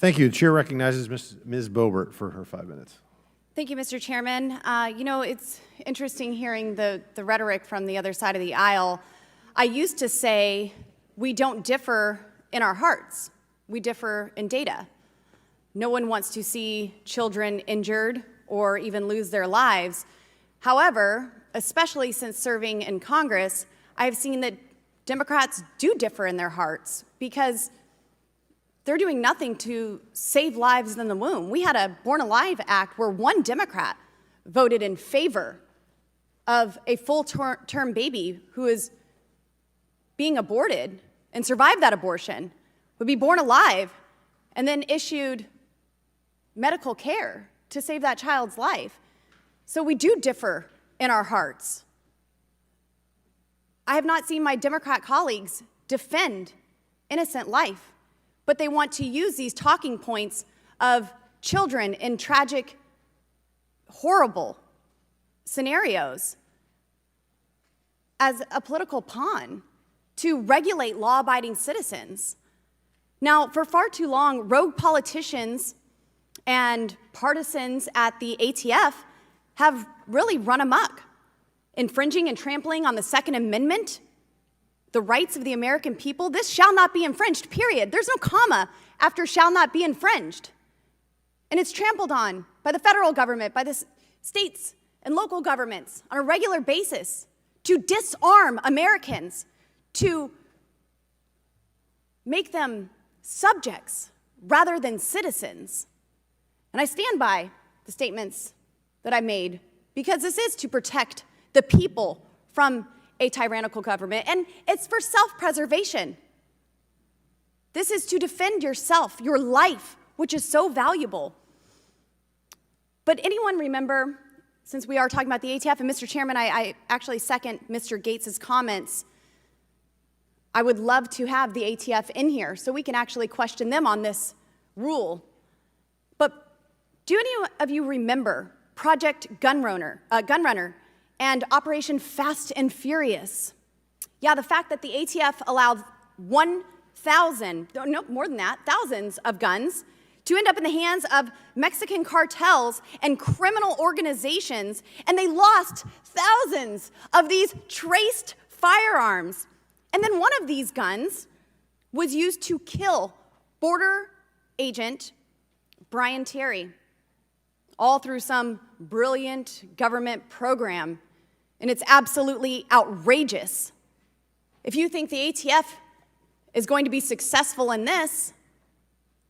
Thank you. The chair recognizes Ms. BOEBERT for her 5 minutes. Thank you, Mr. Chairman. You know, it's interesting hearing the rhetoric from the other side of the aisle. I used to say we don't differ in our hearts. We differ in data. No one wants to see children injured or even lose their lives. However, especially since serving in Congress, I've seen that Democrats do differ in their hearts because they're doing nothing to save lives in the womb. We had a Born Alive Act where one Democrat voted in favor of a full-term baby who is being aborted and survived that abortion, would be born alive, and then issued medical care to save that child's life. So we do differ in our hearts. I have not seen my Democrat colleagues defend innocent life, but they want to use these talking points of children in tragic, horrible scenarios as a political pawn to regulate law-abiding citizens. Now, for far too long, rogue politicians and partisans at the ATF have really run amok, infringing and trampling on the Second Amendment, the rights of the American people. This shall not be infringed, period. There's no comma after shall not be infringed. And it's trampled on by the federal government, by the states and local governments on a regular basis to disarm Americans, to make them subjects rather than citizens. And I stand by the statements that I made because this is to protect the people from a tyrannical government, and it's for self-preservation. This is to defend yourself, your life, which is so valuable. But anyone remember, since we are talking about the ATF, and Mr. Chairman, I actually second Mr. Gates's comments. I would love to have the ATF in here so we can actually question them on this rule. But do any of you remember Project Gunrunner and Operation Fast and Furious? Yeah, the fact that the ATF allowed 1,000, no, more than that, thousands of guns to end up in the hands of Mexican cartels and criminal organizations, and they lost thousands of these traced firearms. And then one of these guns was used to kill border agent Brian Terry, all through some brilliant government program. And it's absolutely outrageous. If you think the ATF is going to be successful in this,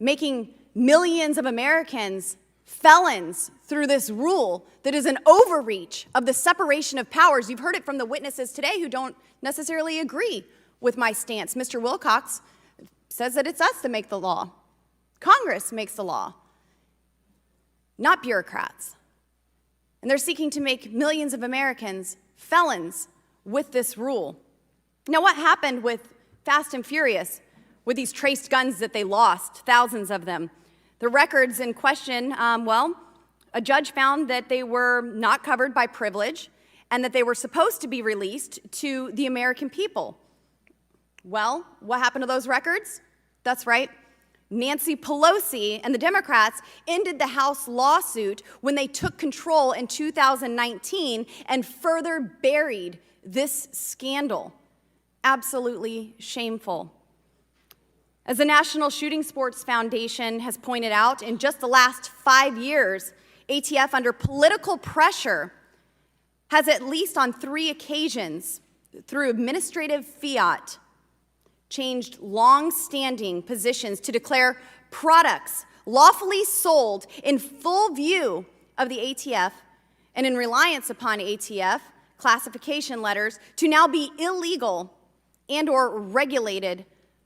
making millions of Americans felons through this rule that is an overreach of the separation of powers. You've heard it from the witnesses today who don't necessarily agree with my stance. Mr. Wilcox says that it's us that make the law. Congress makes the law, not bureaucrats. And they're seeking to make millions of Americans felons with this rule. Now, what happened with Fast and Furious, with these traced guns that they lost, thousands of them? The records in question, well, a judge found that they were not covered by privilege and that they were supposed to be released to the American people. Well, what happened to those records? That's right. Nancy Pelosi and the Democrats ended the House lawsuit when they took control in 2019 and further buried this scandal. Absolutely shameful. As the National Shooting Sports Foundation has pointed out, in just the last 5 years, ATF, under political pressure, has at least on 3 occasions, through administrative fiat, changed long-standing positions to declare products lawfully sold in full view of the ATF and in reliance upon ATF classification letters to now be illegal and or regulated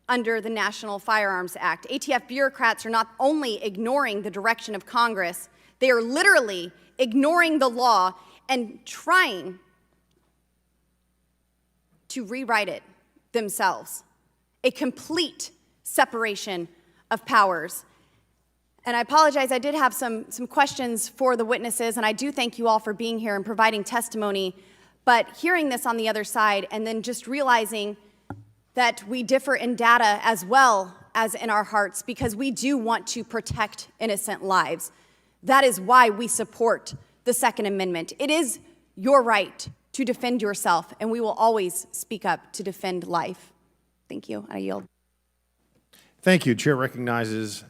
under the National Firearms Act. ATF bureaucrats are not only ignoring the direction of Congress, they are literally ignoring the law and trying to rewrite it themselves. A complete separation of powers. And I apologize, I did have some questions for the witnesses, and I do thank you all for being here and providing testimony, but hearing this on the other side and then just realizing that we differ in data as well as in our hearts because we do want to protect innocent lives. That is why we support the Second Amendment. It is your right to defend yourself, and we will always speak up to defend life. Thank you. I yield. Thank you. Chair recognizes